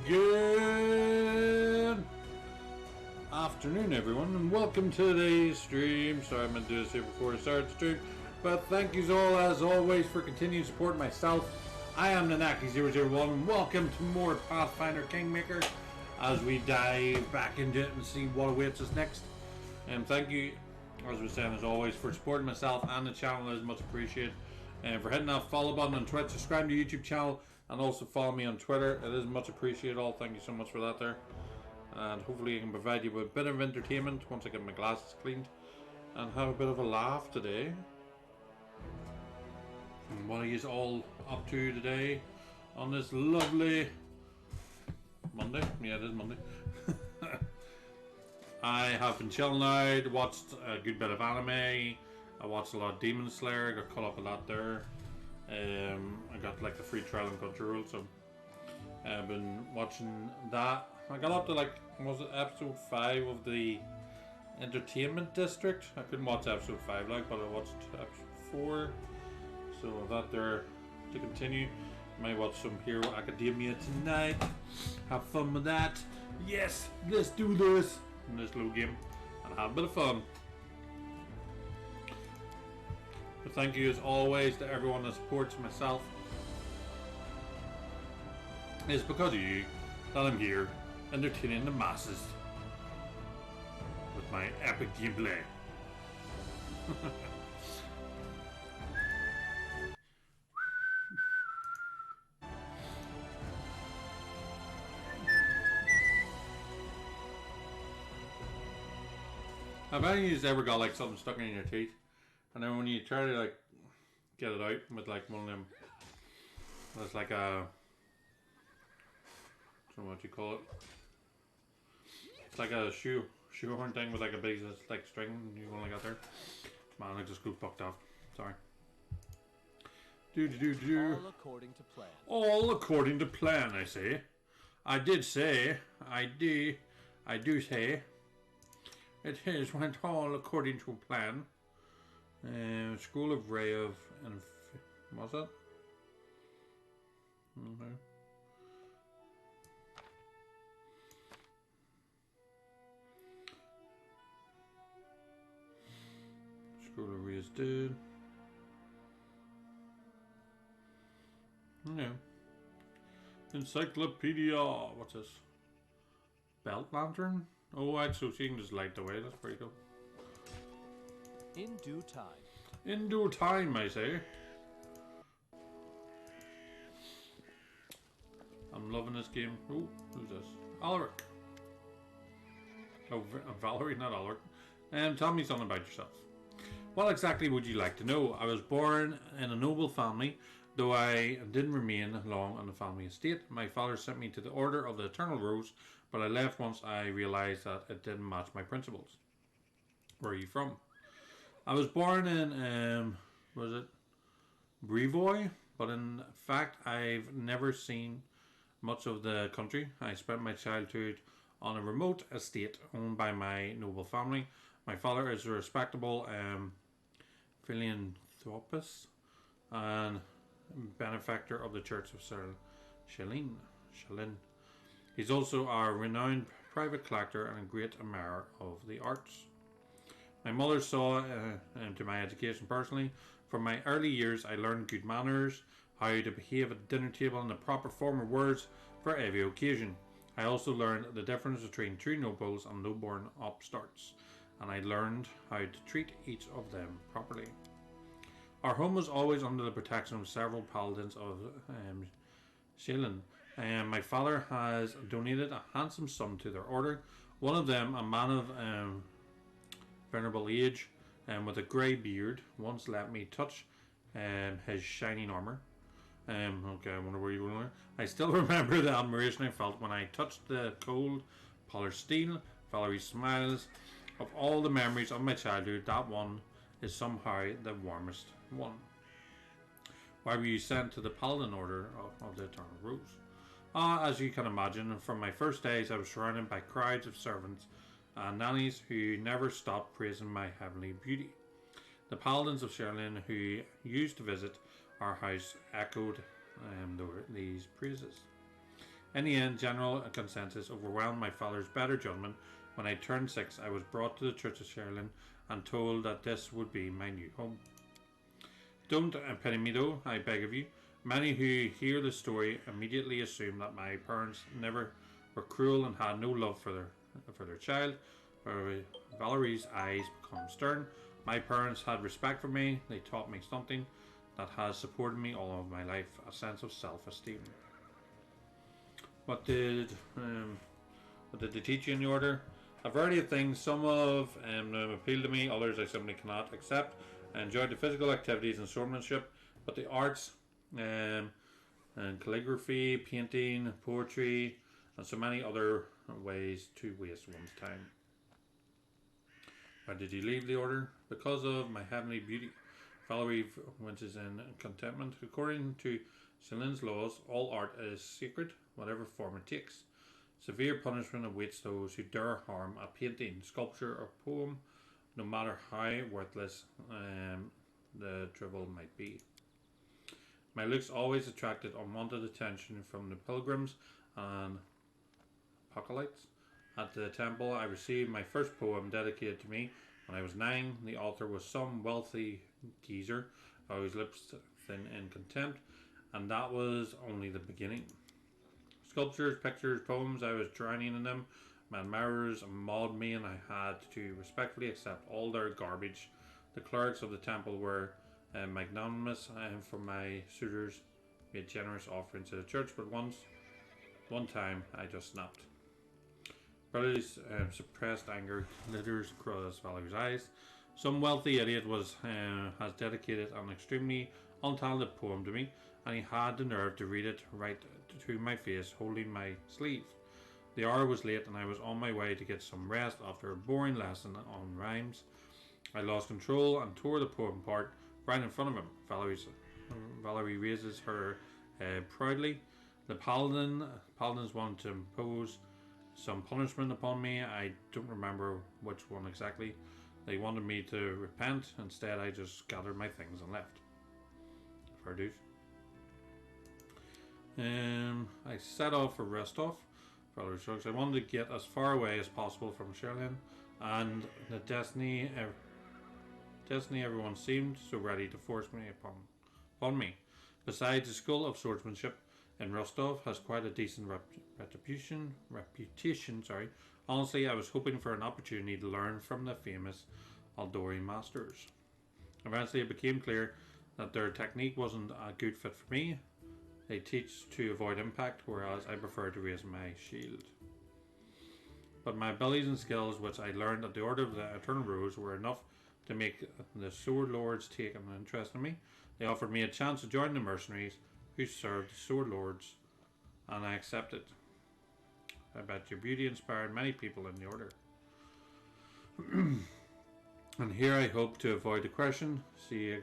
Good afternoon, everyone, and welcome to today's stream. Sorry, I meant to do this here before I started the stream, but thank you all, as always, for continuing supporting myself. I am Nanaki001, and welcome to more Pathfinder Kingmaker as we dive back into it and see what awaits us next. And thank you, as we're saying, as always, for supporting myself and the channel. It is much appreciated. And for hitting that follow button on Twitch, subscribe to the YouTube channel, and also follow me on Twitter. It is much appreciated all. Thank you so much for that there. And hopefully I can provide you with a bit of entertainment once I get my glasses cleaned and have a bit of a laugh today. And what are you all up to today on this lovely Monday? Yeah, it is Monday. I have been chilling out, watched a good bit of anime. I watched a lot of Demon Slayer, got caught up with that there. I got like the free trial on Crunchyroll, so I've been watching that. I got up to like, was it episode 5 of the Entertainment District? I couldn't watch episode 5 like, but I watched episode 4. So that there to continue. Might watch some Hero Academia tonight. Have fun with that. Yes, let's do this in this little game and have a bit of fun. But thank you as always to everyone that supports myself. It's because of you that I'm here entertaining the masses with my epic gameplay. Have any of you ever got like something stuck in your teeth? And then when you try to like get it out with like one of them, it's like a, I don't know what you call it. It's like a shoehorn thing with like a big like string. You only got there. Man, I just got fucked off. Sorry. All according to plan. All according to plan, I say. I did say. I do say. It has went all according to plan. School of Ray of what's that? Okay. School of Ray is dead. Yeah. Encyclopedia. What's this? Belt lantern? Oh, right, so she can just light the way. That's pretty cool. In due time. In due time, I say. I'm loving this game. Oh, who's this? Alaric. Oh, Valerie, not Alaric. Tell me something about yourself. What exactly would you like to know? I was born in a noble family, though I didn't remain long on the family estate. My father sent me to the Order of the Eternal Rose, but I left once I realised that it didn't match my principles. Where are you from? I was born in, was it Brevoy? But in fact, I've never seen much of the country. I spent my childhood on a remote estate owned by my noble family. My father is a respectable philanthropist and benefactor of the Church of Shilin. He's also a renowned private collector and a great admirer of the arts. My mother saw to my education personally. From my early years, I learned good manners, how to behave at the dinner table, and the proper form of words for every occasion. I also learned the difference between true nobles and low-born upstarts, and I learned how to treat each of them properly. Our home was always under the protection of several paladins of Shilin. My father has donated a handsome sum to their order. One of them, a man of venerable age and with a grey beard, once let me touch his shining armour. Okay, I wonder where you were. I still remember the admiration I felt when I touched the cold, polished steel. Valerie smiles. Of all the memories of my childhood, that one is somehow the warmest one. Why were you sent to the Paladin Order of the Eternal Rose? As you can imagine, from my first days I was surrounded by crowds of servants and nannies who never stopped praising my heavenly beauty. The paladins of Sherlin who used to visit our house echoed these praises. In the end, general consensus overwhelmed my father's better judgment. When I turned 6, I was brought to the Church of Sherilyn and told that this would be my new home. Don't pity me though, I beg of you. Many who hear the story immediately assume that my parents never were cruel and had no love for their child. Valerie's eyes become stern. My parents had respect for me. They taught me something that has supported me all of my life, a sense of self-esteem. What did they teach you in the order? A variety of things. Some of them appeal to me, others I simply cannot accept. I enjoyed the physical activities and swordsmanship, but the arts and calligraphy, painting, poetry, and so many other ways to waste one's time. Why did you leave the order? Because of my heavenly beauty. Valerie winces in contentment. According to Celine's laws, all art is sacred, whatever form it takes. Severe punishment awaits those who dare harm a painting, sculpture, or poem, no matter how worthless the drivel might be. My looks always attracted unwanted attention from the pilgrims and acolytes. At the temple, I received my first poem dedicated to me when I was 9. The author was some wealthy geezer, whose lips thin in contempt, and that was only the beginning. Sculptures, pictures, poems, I was drowning in them. My admirers mauled me, and I had to respectfully accept all their garbage. The clerics of the temple were magnanimous for my suitors, made generous offerings to the church, but one time, I just snapped. Bradley's suppressed anger glitters across Valerie's eyes. Some wealthy idiot has dedicated an extremely untalented poem to me, and he had the nerve to read it right to my face, holding my sleeve. The hour was late, and I was on my way to get some rest after a boring lesson on rhymes. I lost control and tore the poem apart right in front of him. Valerie raises her head proudly. The paladins want to impose some punishment upon me. I don't remember which one exactly. They wanted me to repent. Instead, I just gathered my things and left. Fair dues. I set off for Rostov. I wanted to get as far away as possible from Sherilyn and the destiny everyone seemed so ready to force me upon me. Besides, the School of Swordsmanship in Rostov has quite a decent reputation. Honestly, I was hoping for an opportunity to learn from the famous Aldori masters. Eventually, it became clear that their technique wasn't a good fit for me. They teach to avoid impact, whereas I prefer to raise my shield. But my abilities and skills, which I learned at the Order of the Eternal Rose, were enough to make the Sword Lords take an interest in me. They offered me a chance to join the mercenaries who served the Sword Lords, and I accepted. I bet your beauty inspired many people in the Order. And here I hope to avoid the question. See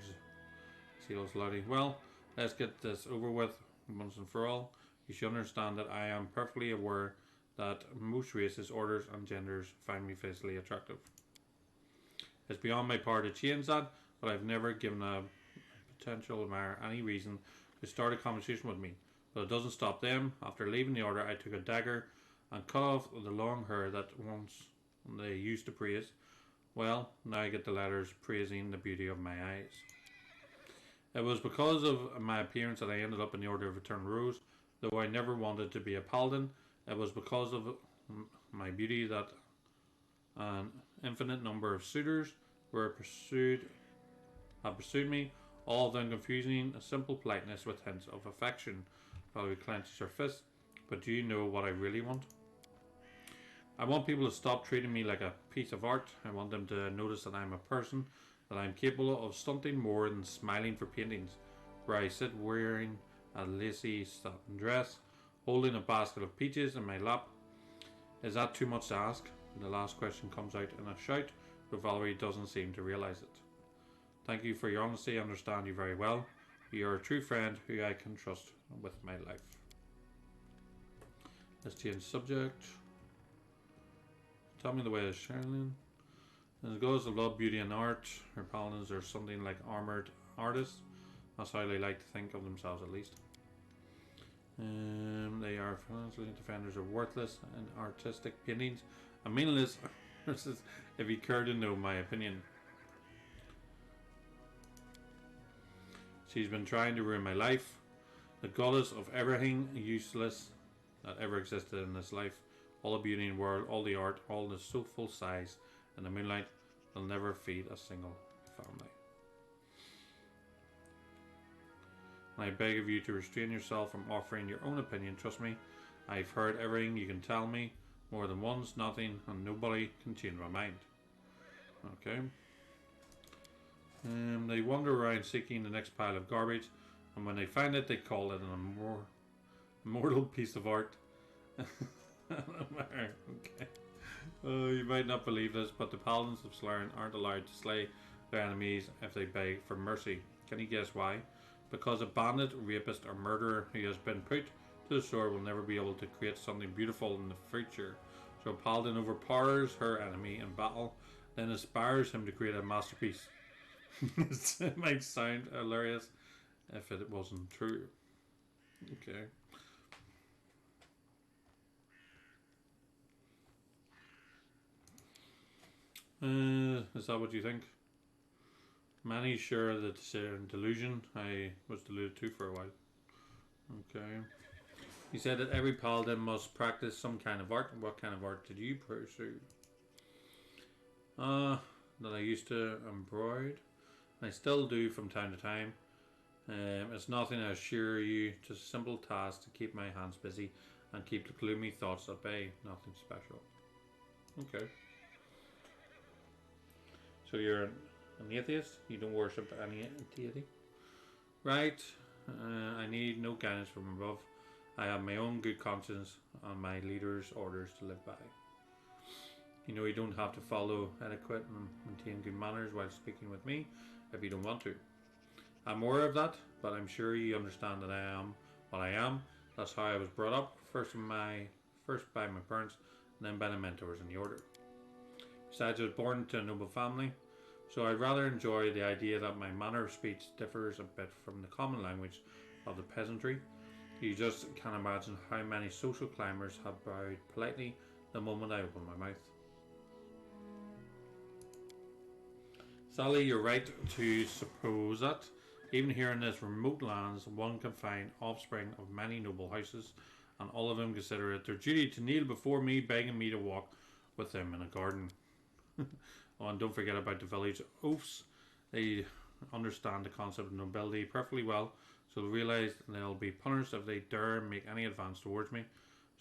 Lottie. Well, let's get this over with once and for all. You should understand that I am perfectly aware that most races, orders, and genders find me physically attractive. It's beyond my power to change that, but I've never given a potential admirer any reason to start a conversation with me. But it doesn't stop them. After leaving the order, I took a dagger and cut off the long hair that once they used to praise. Well, now I get the letters praising the beauty of my eyes. It was because of my appearance that I ended up in the Order of Eternal Rose. Though I never wanted to be a paladin, it was because of my beauty that an infinite number of suitors have pursued me, all of them confusing a simple politeness with hints of affection. Valerie clenches her fist. But do you know what I really want? I want people to stop treating me like a piece of art. I want them to notice that I'm a person, that I'm capable of something more than smiling for paintings, where I sit wearing a lacy satin dress, holding a basket of peaches in my lap. Is that too much to ask? The last question comes out in a shout, but Valerie doesn't seem to realize it. Thank you for your honesty. I understand you very well. You are a true friend who I can trust with my life. Let's change subject. Tell me the way of Sherilyn. As goes of love, beauty, and art, her paladins are something like armoured artists. That's how they like to think of themselves, at least. They are financially defenders are worthless and artistic paintings and meaningless. If you care to know my opinion. She's been trying to ruin my life. The goddess of everything useless that ever existed in this life. All the beauty in the world, all the art, all the soulful sighs and the moonlight will never feed a single family. And I beg of you to restrain yourself from offering your own opinion. Trust me, I've heard everything you can tell me. More than once, nothing, and nobody can change my mind. Okay. They wander around seeking the next pile of garbage, and when they find it, they call it an immortal piece of art. Okay. Oh, you might not believe this, but the paladins of Slurn aren't allowed to slay their enemies if they beg for mercy. Can you guess why? Because a bandit, rapist, or murderer who has been put to the sword will never be able to create something beautiful in the future. So a paladin overpowers her enemy in battle, then inspires him to create a masterpiece. It might sound hilarious if it wasn't true. Okay. Is that what you think? Many share the delusion I was deluded to for a while. Okay. He said that every paladin must practice some kind of art. What kind of art did you pursue? That I used to embroider. I still do from time to time. It's nothing, I assure you, just a simple task to keep my hands busy and keep the gloomy thoughts at bay. Nothing special. Okay. So you're an atheist? You don't worship any deity? Right. I need no guidance from above. I have my own good conscience and my leader's orders to live by. You know, you don't have to follow etiquette and maintain good manners while speaking with me if you don't want to. I'm aware of that, but I'm sure you understand that I am what I am. That's how I was brought up, first by my parents, and then by the mentors in the order. Besides, I was born to a noble family, so I'd rather enjoy the idea that my manner of speech differs a bit from the common language of the peasantry. You just can't imagine how many social climbers have bowed politely the moment I opened my mouth. Sally, you're right to suppose that. Even here in this remote lands, one can find offspring of many noble houses, and all of them consider it their duty to kneel before me, begging me to walk with them in a garden. Oh, and don't forget about the village oafs. They understand the concept of nobility perfectly well, so they realise they'll be punished if they dare make any advance towards me.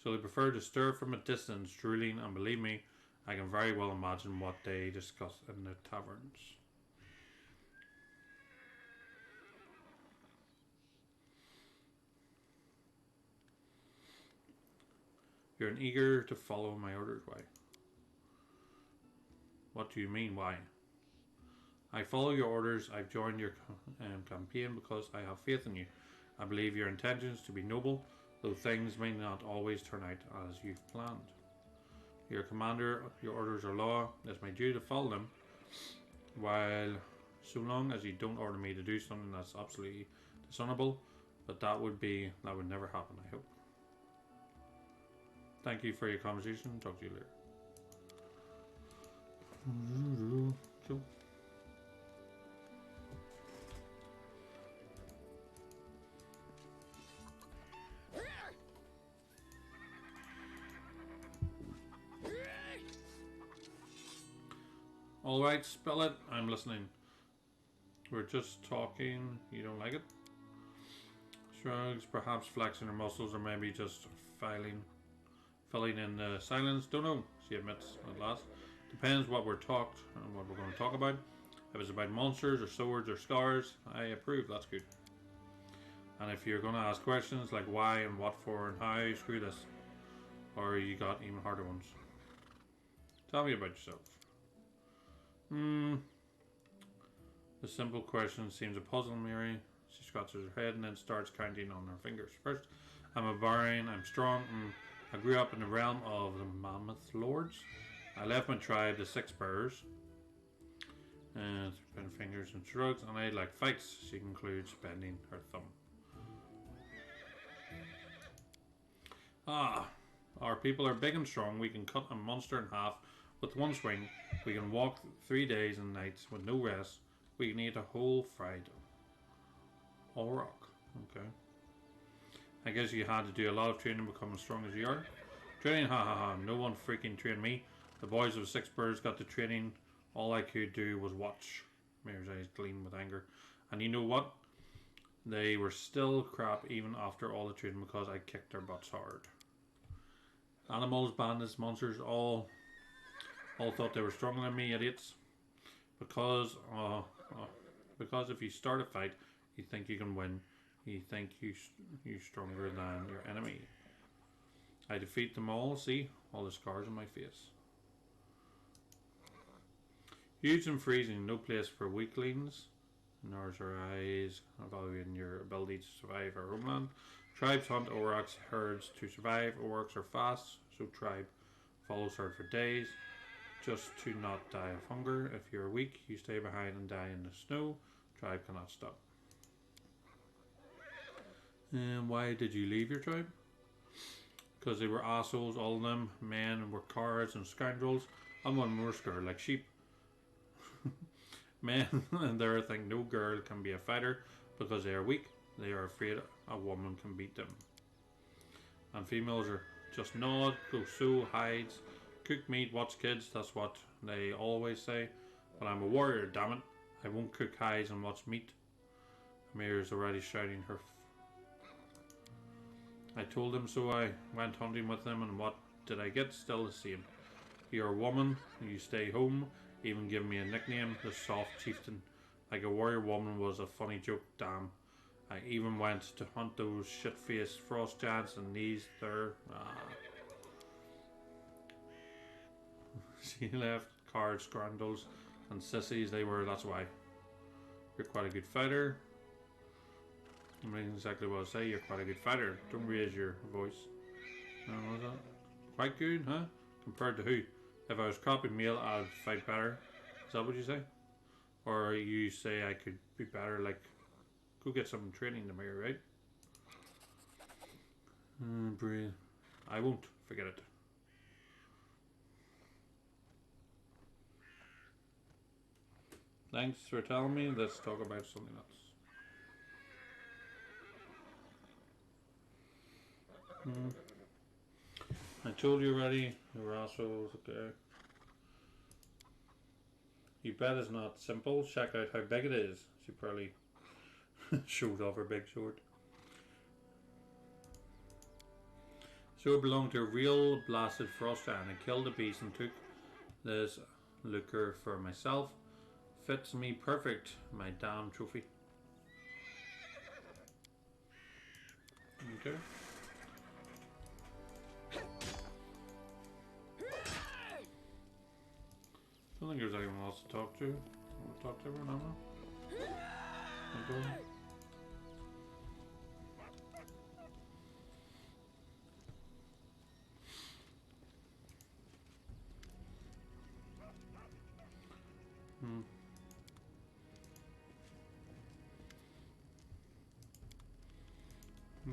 So they prefer to stir from a distance, drooling, and believe me, I can very well imagine what they discuss in the taverns. You're eager to follow my orders. Why? What do you mean, why? I follow your orders. I've joined your campaign because I have faith in you. I believe your intentions to be noble, though things may not always turn out as you've planned. Your commander, your orders are law. It's my duty to follow them, while so long as you don't order me to do something that's absolutely dishonorable, but that would never happen, I hope. Thank you for your conversation. Talk to you later. Cool. Alright, spell it. I'm listening. We're just talking. You don't like it? Shrugs, perhaps flexing her muscles, or maybe just filling in the silence. Don't know, she admits at last. Depends what we're going to talk about. If it's about monsters or swords or scars, I approve. That's good. And if you're going to ask questions like why and what for and how, screw this. Or you got even harder ones. Tell me about yourself. The simple question seems to puzzle Mary. She scratches her head and then starts counting on her fingers. First, I'm a barbarian. I'm strong. I grew up in the realm of the Mammoth Lords. I left my tribe, the Six Bearers, and fingers and shrugs, and I like fights. She concludes, bending her thumb. Ah, our people are big and strong. We can cut a monster in half with one swing. We can walk 3 days and nights with no rest. We can eat a whole fried auroch. Okay. I guess you had to do a lot of training to become as strong as you are. Training, ha ha ha. No one freaking trained me. The boys of Six Birds got the training. All I could do was watch. Mayor's eyes gleamed with anger. And you know what? They were still crap even after all the training because I kicked their butts hard. Animals, bandits, monsters, all thought they were stronger than me, idiots. Because if you start a fight, you think you can win. You think you're stronger than your enemy. I defeat them all. See all the scars on my face. Huge and freezing, no place for weaklings. Nor is our eyes evaluating your ability to survive our homeland. Tribes hunt aurochs herds to survive. Aurochs are fast, so tribe follows herd for days, just to not die of hunger. If you're weak, you stay behind and die in the snow. Tribe cannot stop. And why did you leave your tribe? Because they were assholes, all of them. Men were cowards and scoundrels. And one more scared like sheep. Men and there think no girl can be a fighter because they are weak. They are afraid a woman can beat them. And females are just nod, go sew, hides, cook meat, watch kids. That's what they always say. But I'm a warrior, damn it. I won't cook hides and watch meat. Amir's already shouting her. I told him so. I went hunting with them, and what did I get? Still the same. You're a woman, you stay home. Even give me a nickname, the soft chieftain. Like a warrior woman was a funny joke, damn. I even went to hunt those shit-faced frost giants and these there. She left cards, scrandals, and sissies they were, that's why. You're quite a good fighter. I mean exactly what I say, you're quite a good fighter. Don't raise your voice. What was that? Quite good, huh? Compared to who? If I was copying male, I'd fight better. Is that what you say? Or you say I could be better, like, go get some training to me, right? Breathe. I won't. Forget it. Thanks for telling me. Let's talk about something else. I told you already. You were assholes. Okay. You bet it's not simple. Check out how big it is. She probably showed off her big sword. So it belonged to a real blasted frost giant. I killed the beast and took this looker for myself. Fits me perfect, my damn trophy. Okay. I don't think there's anyone else to talk to. I'll talk to everyone, okay.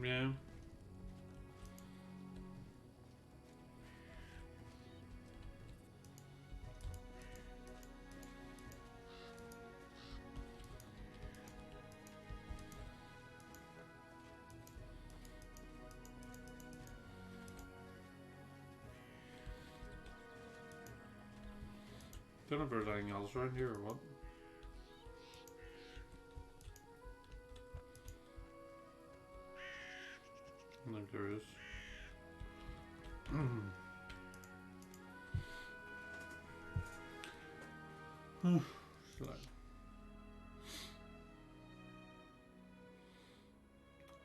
Yeah. Don't know if there's anything else around here or what. I think there is.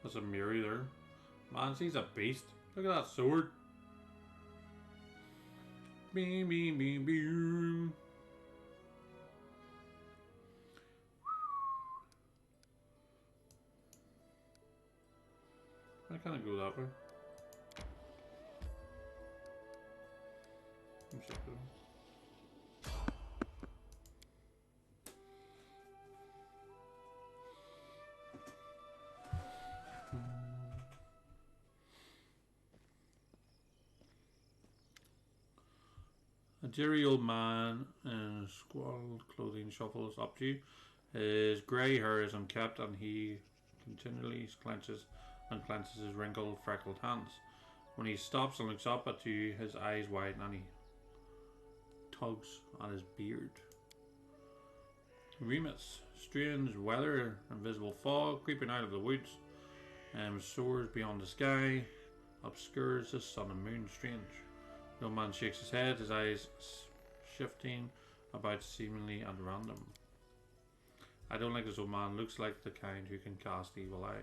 That's a Miri there. Man, she's a beast. Look at that sword. Beam, beam, beam, beam. I kind of go that way. A dirty old man in squalid clothing shuffles up to you. His grey hair is unkempt and he continually clenches and clenches his wrinkled, freckled hands. When he stops and looks up at you, his eyes widen and he tugs at his beard. Remus, strange weather, invisible fog creeping out of the woods, soars beyond the sky, obscures the sun and moon. Strange. The old man shakes his head, his eyes shifting about seemingly at random. I don't like this old man. Looks like the kind who can cast evil eye.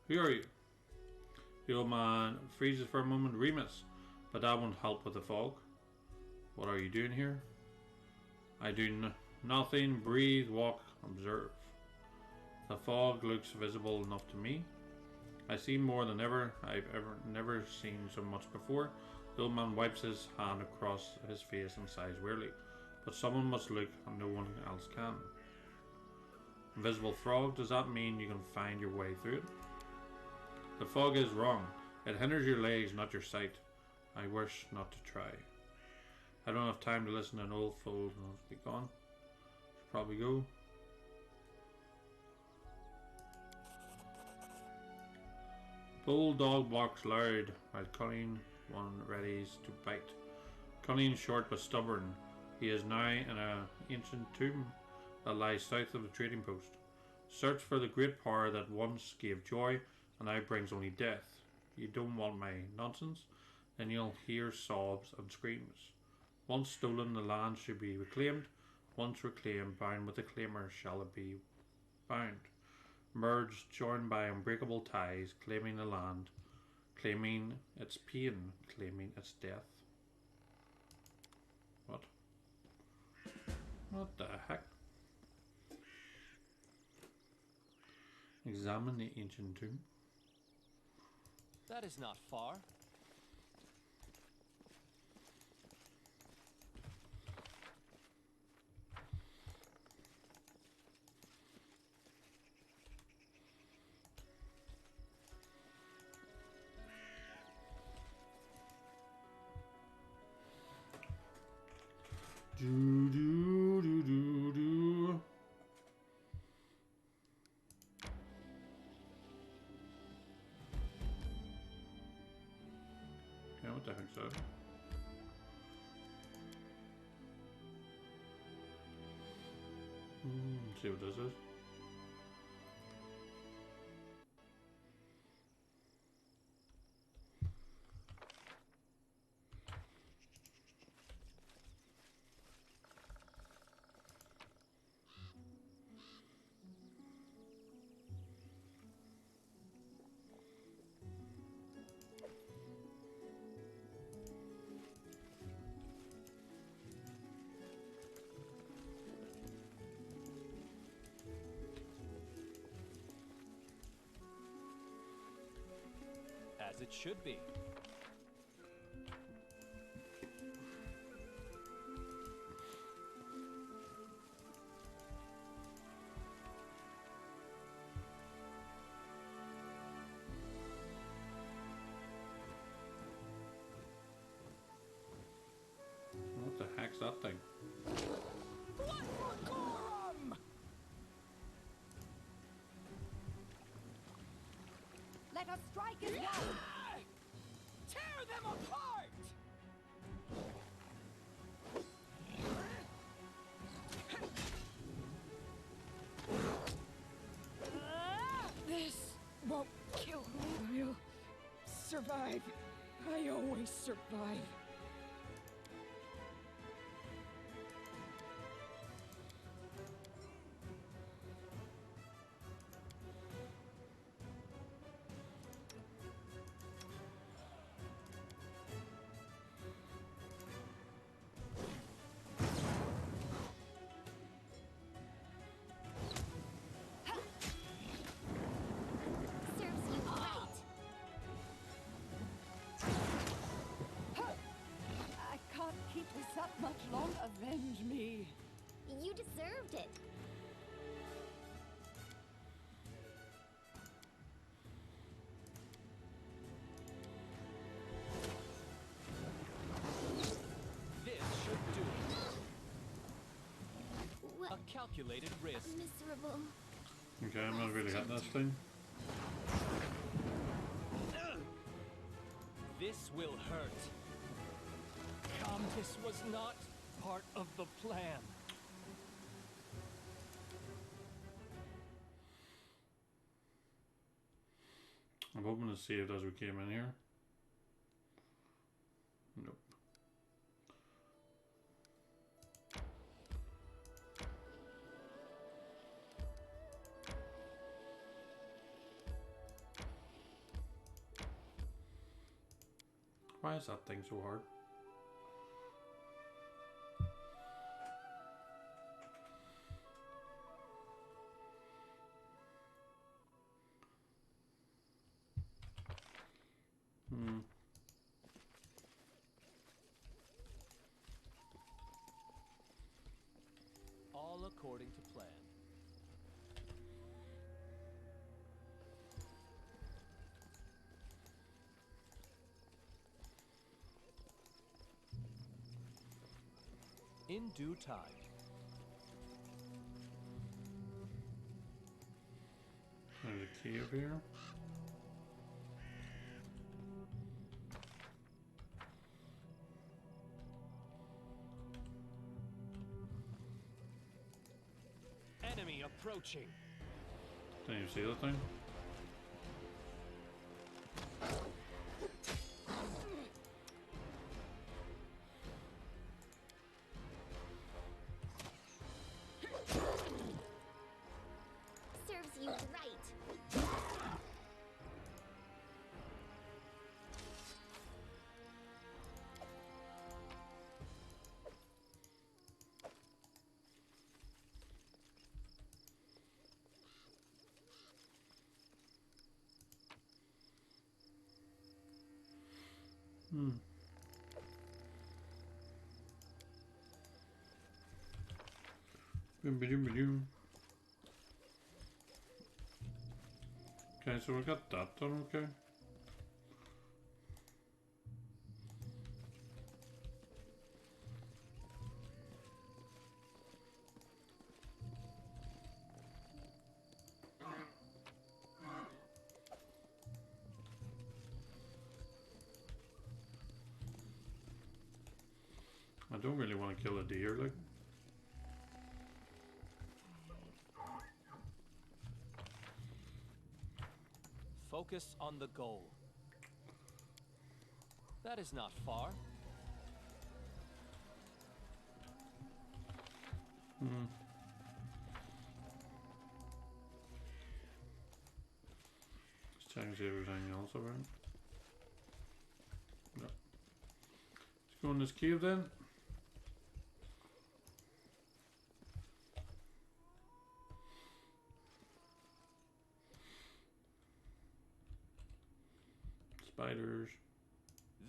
Who are you? The old man freezes for a moment. Remus, but that won't help with the fog. What are you doing here? I do nothing. Breathe, walk, observe. The fog looks visible enough to me. I see more than ever. I've never seen so much before. The old man wipes his hand across his face and sighs wearily. But someone must look and no one else can. Invisible fog, does that mean you can find your way through it? The fog is wrong. It hinders your legs, not your sight. I wish not to try. I don't have time to listen to an old fool who must be gone. Should probably go. Bulldog barks loud while cunning one readies to bite. Cunning, short but stubborn, he is now in an ancient tomb that lies south of the trading post. Search for the great power that once gave joy and now brings only death. You don't want my nonsense? Then you'll hear sobs and screams. Once stolen, the land should be reclaimed. Once reclaimed, bound with the claimer shall it be bound. Merged, joined by unbreakable ties, claiming the land, claiming its pain, claiming its death. What? What the heck? Examine the ancient tomb. That is not far. Do do do do do. Yeah, what the heck's that? See what this is. As it should be. What the heck's that thing? What for Gorum? Let us strike as one! Tear them apart! This won't kill me. I'll survive. I always survive. Serves you right! I can't keep this up much longer. Avenge me. You deserved it. calculated risk. Miserable. Okay, I'm not really hitting this thing. This will hurt. Come, this was not part of the plan. I'm hoping to save as we came in here. Nope. Why is that thing so hard? All according to plan. In due time. There's a key up here. Enemy approaching. Can you see that thing? Serves you right. Okay, so we got that done, okay. I don't really want to kill a deer, like. Focus on the goal. That is not far. Let's check and see if there's anything else around. No. Let's go in this cave then. Spiders.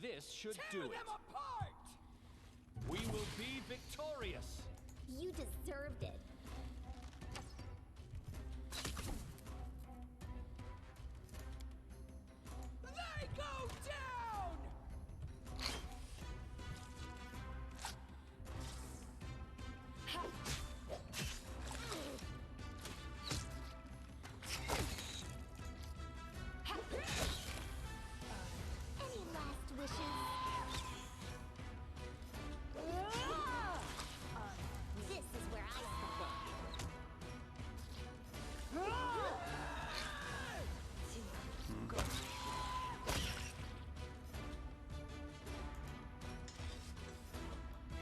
This should do it. Apart! We will be victorious. You deserved it. They go down! Any last wishes? This is where I step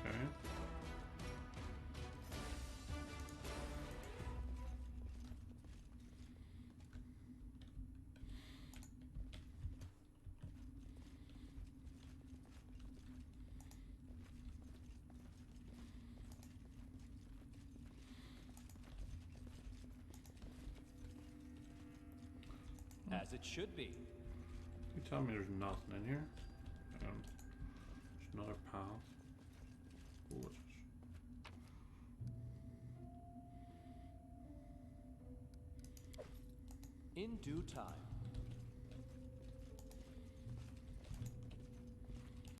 Okay. As it should be. You tell me there's nothing in here. There's another path. What was this? In due time.